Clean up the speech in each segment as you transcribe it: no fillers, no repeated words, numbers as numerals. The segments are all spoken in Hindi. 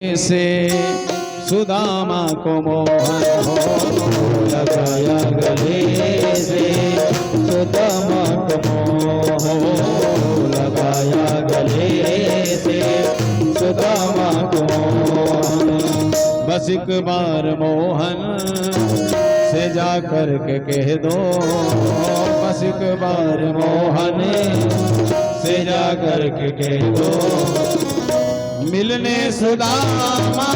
से सुदामा को मोहन हो लगाया गले से सुदामा को मोहन लगाया गले से सुदामा को मोहन। बस एक बार मोहन से जा कर के कह दो, बस एक बार मोहन से जा कर के कह दो, मिलने सुदामा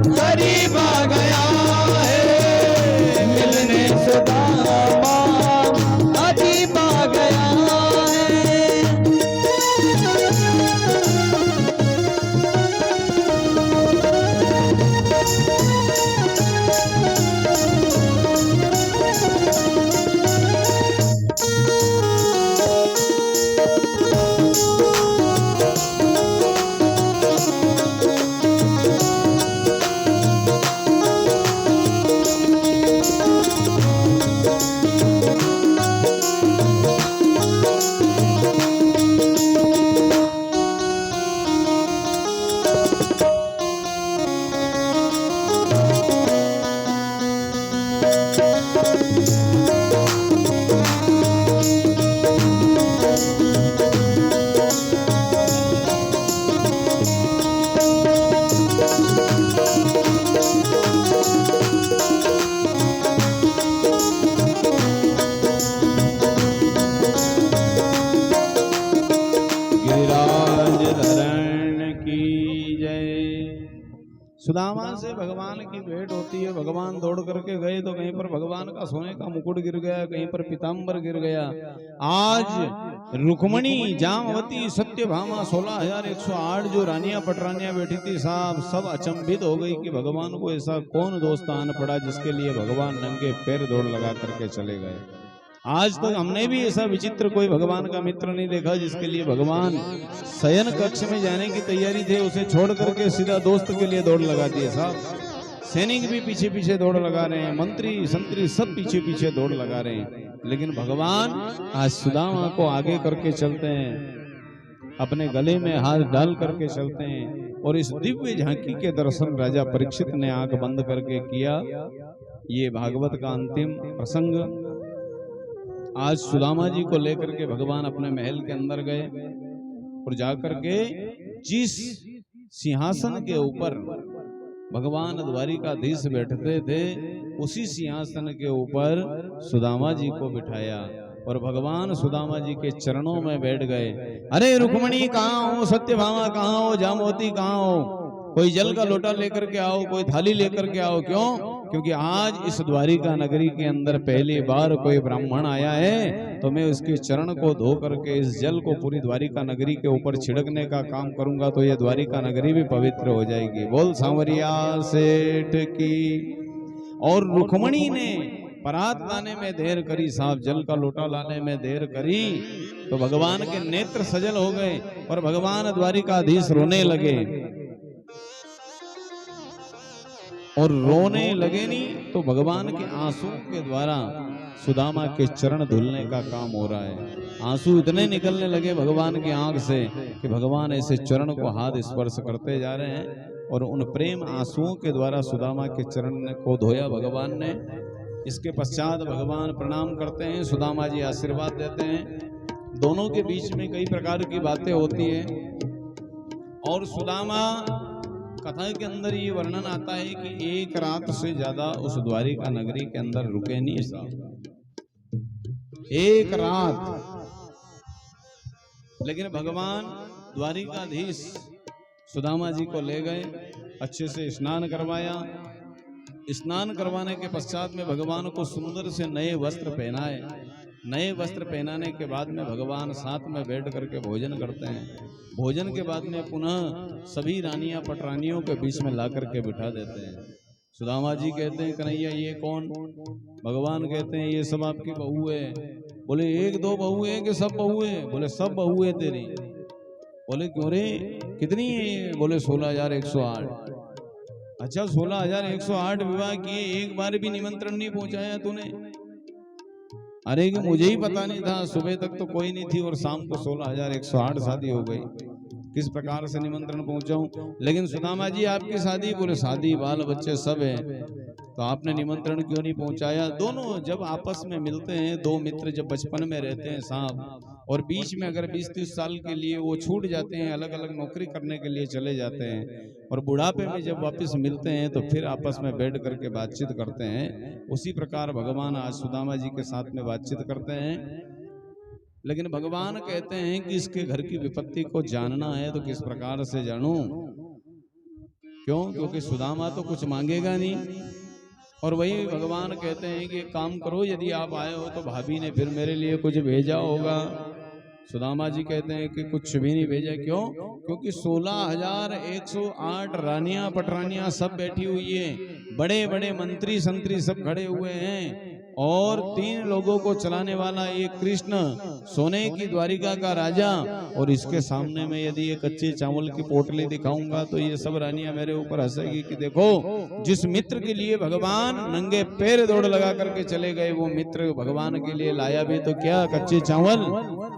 करीब आ गया है, मिलने सुदामा करीब आ गया है। सुदामा से भगवान की भेंट होती है। भगवान दौड़ करके गए तो कहीं पर भगवान का सोने का मुकुट गिर गया, कहीं पर पीताम्बर गिर गया। आज रुक्मणी, जामवती, सत्यभामा 16,108 जो रानियां पटरानियां बैठी थी साहब, सब अचंभित हो गई कि भगवान को ऐसा कौन दोस्त आन पड़ा जिसके लिए भगवान नंगे पैर दौड़ लगा करके चले गए। आज तक तो हमने भी ऐसा विचित्र कोई भगवान का मित्र नहीं देखा जिसके लिए भगवान शयन कक्ष में जाने की तैयारी थे, उसे छोड़ करके सीधा दोस्त के लिए दौड़ लगा दिए साहब। सैनिक भी पीछे पीछे दौड़ लगा रहे हैं, मंत्री संतरी सब पीछे पीछे दौड़ लगा रहे हैं, लेकिन भगवान आज सुदामा को आगे करके चलते हैं, अपने गले में हाथ डाल करके चलते हैं। और इस दिव्य झांकी के दर्शन राजा परीक्षित ने आंख बंद करके किया। ये भागवत का अंतिम प्रसंग। आज सुदामा जी को लेकर के भगवान अपने महल के अंदर गए और जाकर के जिस सिंहासन के ऊपर भगवान द्वारिकाधीश बैठते थे उसी सिंहासन के ऊपर सुदामा जी को बिठाया और भगवान सुदामा जी के चरणों में बैठ गए। अरे रुक्मणी कहाँ हो, सत्यभामा कहाँ हो, जामवती कहाँ हो, कोई जल का लोटा लेकर के आओ, कोई थाली लेकर के आओ। क्यों? क्योंकि आज इस द्वारिका नगरी के अंदर पहली बार कोई ब्राह्मण आया है, तो मैं उसके चरण को धो करके इस जल को पूरी द्वारिका नगरी के ऊपर छिड़कने का काम करूंगा, तो ये द्वारिका नगरी भी पवित्र हो जाएगी। बोल सांवरिया सेठ की। और रुक्मणी ने परात लाने में देर करी साहब, जल का लोटा लाने में देर करी, तो भगवान के नेत्र सजल हो गए और भगवान द्वारिकाधीश रोने लगे। और रोने लगे नहीं तो भगवान के आंसू के द्वारा सुदामा के चरण धुलने का काम हो रहा है। आंसू इतने निकलने लगे भगवान की आंख से कि भगवान ऐसे चरण को हाथ स्पर्श करते जा रहे हैं और उन प्रेम आंसुओं के द्वारा सुदामा के चरण को धोया भगवान ने। इसके पश्चात भगवान प्रणाम करते हैं, सुदामा जी आशीर्वाद देते हैं। दोनों के बीच में कई प्रकार की बातें होती है और सुदामा कथा के अंदर ये वर्णन आता है कि एक रात से ज्यादा उस द्वारिका नगरी के अंदर रुके नहीं साहब, एक रात। लेकिन भगवान द्वारिकाधीश सुदामा जी को ले गए, अच्छे से स्नान करवाया। स्नान करवाने के पश्चात में भगवान को सुंदर से नए वस्त्र पहनाए। नए वस्त्र पहनाने के बाद में भगवान साथ में बैठ करके भोजन करते हैं। भोजन के बाद में पुनः सभी रानियां पटरानियों के बीच में ला करके बिठा देते हैं। सुदामा जी कहते हैं कन्हैया ये कौन? भगवान कहते हैं ये सब आपकी बहू है। बोले एक दो बहू है कि सब बहू है? बोले सब बहू है तेरी। बोले क्यों रे, कितनी है? बोले 16,108। अच्छा 16,108 विवाह किए, एक बार भी निमंत्रण नहीं पहुंचाया तूने? अरे कि मुझे ही पता नहीं था, सुबह तक तो कोई नहीं थी और शाम को 16,108 शादी हो गई। किस प्रकार से निमंत्रण पहुंचाऊं। लेकिन सुदामा जी आपकी शादी, बोले शादी बाल बच्चे सब है, तो आपने निमंत्रण क्यों नहीं पहुंचाया। दोनों जब आपस में मिलते हैं, दो मित्र जब बचपन में रहते हैं साहब, और बीच में अगर 20-30 साल के लिए वो छूट जाते हैं, अलग अलग नौकरी करने के लिए चले जाते हैं, और बुढ़ापे में जब वापस मिलते हैं तो फिर आपस में बैठ करके बातचीत करते हैं। उसी प्रकार भगवान आज सुदामा जी के साथ में बातचीत करते हैं। लेकिन भगवान कहते हैं कि इसके घर की विपत्ति को जानना है तो किस प्रकार से जानूं। क्यों? क्योंकि सुदामा तो कुछ मांगेगा नहीं। और वही भगवान कहते हैं कि एक काम करो, यदि आप आए हो तो भाभी ने फिर मेरे लिए कुछ भेजा होगा। सुदामा जी कहते हैं कि कुछ भी नहीं भेजा। क्यों? क्योंकि 16,108 रानियां पटरानियां सब बैठी हुई है, बड़े बड़े मंत्री संतरी सब खड़े हुए हैं, और 3 लोगों को चलाने वाला ये कृष्ण, सोने की द्वारिका का राजा, और इसके सामने में यदि ये कच्चे चावल की पोटली दिखाऊंगा तो ये सब रानियां मेरे ऊपर हंसेगी कि देखो, जिस मित्र के लिए भगवान नंगे पैर दौड़ लगा करके चले गए, वो मित्र भगवान के लिए लाया भी तो क्या, कच्चे चावल।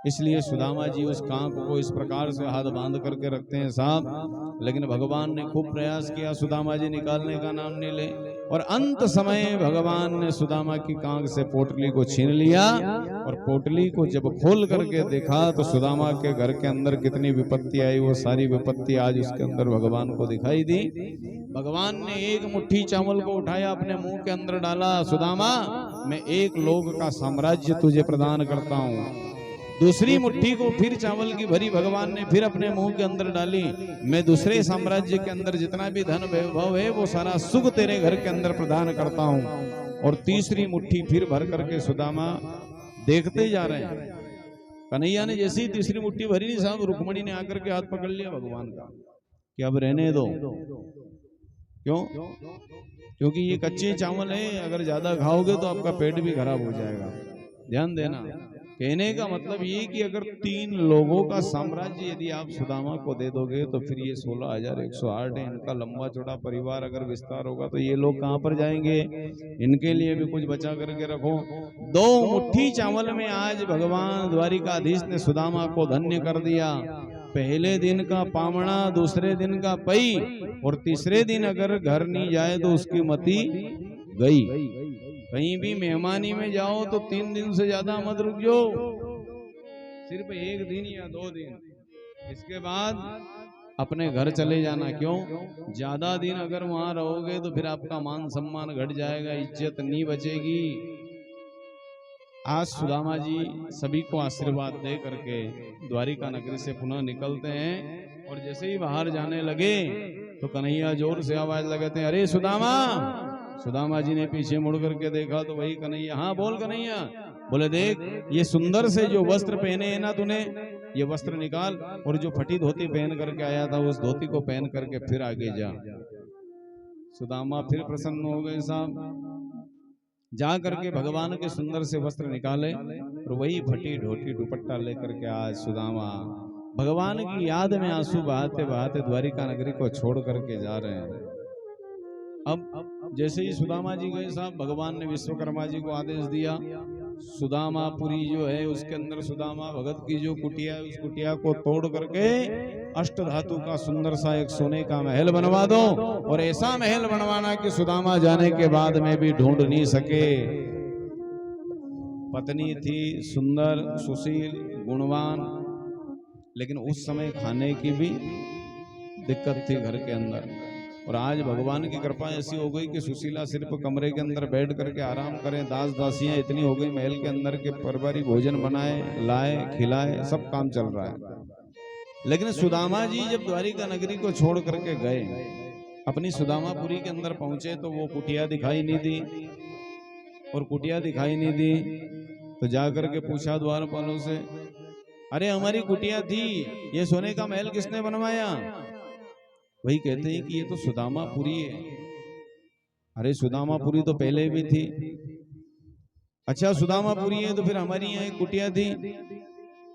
इसलिए सुदामा जी उस कांक को इस प्रकार से हाथ बांध करके रखते हैं साहब। लेकिन भगवान ने खूब प्रयास किया, सुदामा जी निकालने का नाम नहीं ले, और अंत समय भगवान ने सुदामा की कांक से पोटली को छीन लिया, और पोटली को जब खोल करके देखा तो सुदामा के घर के अंदर कितनी विपत्ति आई, वो सारी विपत्ति आज उसके अंदर भगवान को दिखाई दी। भगवान ने एक मुट्ठी चावल को उठाया, अपने मुंह के अंदर डाला, सुदामा मैं 1 लोक का साम्राज्य तुझे प्रदान करता हूँ। दूसरी मुट्ठी को फिर चावल की भरी भगवान ने फिर अपने मुंह के अंदर डाली, मैं दूसरे साम्राज्य के अंदर जितना भी धन वैभव है वो सारा सुख तेरे घर के अंदर प्रदान करता हूँ। और तीसरी मुट्ठी फिर भर करके सुदामा देखते जा रहे हैं। कन्हैया ने जैसी तीसरी मुट्ठी भरी नहीं साहब, रुक्मणी ने आकर के हाथ पकड़ लिया भगवान का कि अब रहने दो। क्यों? क्योंकि ये कच्चे चावल है, अगर ज्यादा खाओगे तो आपका पेट भी खराब हो जाएगा। ध्यान देना, कहने का मतलब ये कि अगर 3 लोगों का साम्राज्य यदि आप सुदामा को दे दोगे तो फिर ये 16,108 है, इनका लंबा चौड़ा परिवार अगर विस्तार होगा तो ये लोग कहां पर जाएंगे, इनके लिए भी कुछ बचा करके रखो। 2 मुट्ठी चावल में आज भगवान द्वारिकाधीश ने सुदामा को धन्य कर दिया। पहले दिन का पामणा, दूसरे दिन का पई, और तीसरे दिन अगर घर नहीं जाए तो उसकी मति गई। कहीं भी मेहमानी में जाओ तो 3 दिन से ज्यादा मत रुक जाओ, सिर्फ 1 दिन या 2 दिन, इसके बाद अपने घर चले जाना। क्यों? ज्यादा दिन अगर वहां रहोगे तो फिर आपका मान सम्मान घट जाएगा, इज्जत नहीं बचेगी। आज सुदामा जी सभी को आशीर्वाद दे करके द्वारिका नगरी से पुनः निकलते हैं, और जैसे ही बाहर जाने लगे तो कन्हैया जोर से आवाज लगाते हैं, अरे सुदामा। सुदामा जी ने पीछे मुड़ करके देखा तो वही कन्हैया। हाँ बोल कन्हैया। बोले देख, ये सुंदर से जो वस्त्र पहने हैं ना तूने, ये वस्त्र निकाल, और जो फटी धोती पहन करके आया था उस धोती को पहन करके फिर आगे जा। सुदामा फिर प्रसन्न हो गए साहब, जा करके भगवान के सुंदर से वस्त्र निकाले, और वही फटी ढोटी दुपट्टा लेकर के आज सुदामा भगवान की याद में आंसू बहाते बहाते द्वारिका नगरी को छोड़ करके जा रहे हैं। अब जैसे ही सुदामा जी गए साहब, भगवान ने विश्वकर्मा जी को आदेश दिया, सुदामापुरी जो है उसके अंदर सुदामा भगत की जो कुटिया है उस कुटिया को तोड़ करके अष्ट धातु का सुंदर सा एक सोने का महल बनवा दो, और ऐसा महल बनवाना कि सुदामा जाने के बाद में भी ढूंढ नहीं सके। पत्नी थी सुंदर, सुशील, गुणवान, लेकिन उस समय खाने की भी दिक्कत थी घर के अंदर। और आज भगवान की कृपा ऐसी हो गई कि सुशीला सिर्फ कमरे के अंदर बैठ करके आराम करें, दास दासियां इतनी हो गई महल के अंदर के पारिवारिक भोजन बनाए, लाए, खिलाए, सब काम चल रहा है। लेकिन सुदामा जी जब द्वारिका नगरी को छोड़ करके गए, अपनी सुदामापुरी के अंदर पहुंचे तो वो कुटिया दिखाई नहीं दी, और कुटिया दिखाई नहीं दी तो जाकर के पूछा द्वारपालों से, अरे हमारी कुटिया थी, ये सोने का महल किसने बनवाया? वही कहते हैं कि ये तो सुदामापुरी है। अरे सुदामापुरी तो पहले भी थी। अच्छा सुदामापुरी है तो फिर हमारी यहाँ एक कुटिया थी,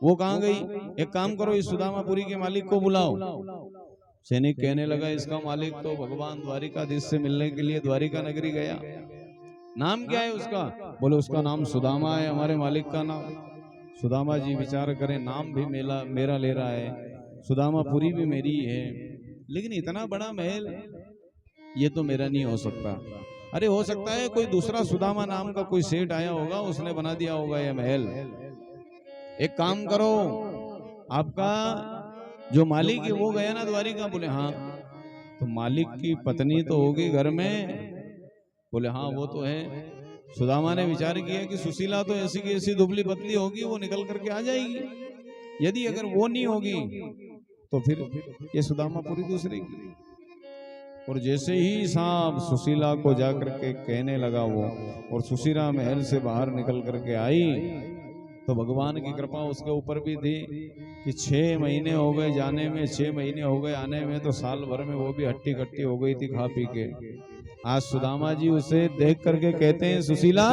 वो कहाँ गई? एक काम करो, इस सुदामापुरी के मालिक को बुलाओ। सैनिक कहने लगा, इसका मालिक तो भगवान द्वारिकाधीश से मिलने के लिए द्वारिका नगरी गया। नाम क्या है उसका? बोले उसका नाम सुदामा है, हमारे मालिक का नाम। सुदामा जी विचार करें, नाम भी मेरा ले रहा है, सुदामापुरी भी मेरी ही है, लेकिन इतना बड़ा महल ये तो मेरा नहीं हो सकता। अरे हो सकता है कोई दूसरा सुदामा नाम का कोई सेठ आया होगा, उसने बना दिया होगा ये महल। एक काम करो, आपका जो मालिक है वो गया ना द्वारिका? बोले हाँ। तो मालिक की पत्नी तो होगी घर में? बोले हाँ वो तो है। सुदामा ने विचार किया कि सुशीला तो ऐसी की ऐसी दुबली पतली होगी, वो निकल करके आ जाएगी। यदि अगर वो नहीं होगी तो फिर ये सुदामापुरी दूसरे की। और जैसे ही सांप सुशीला को जाकर के कहने लगा वो, और सुशीला महल से बाहर निकल करके आई, तो भगवान की कृपा उसके ऊपर भी थी कि 6 महीने हो गए जाने में, 6 महीने हो गए आने में, तो साल भर में वो भी हट्टी कट्टी हो गई थी खा पी के। आज सुदामा जी उसे देख करके कहते हैं, सुशीला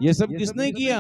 ये सब किसने किया?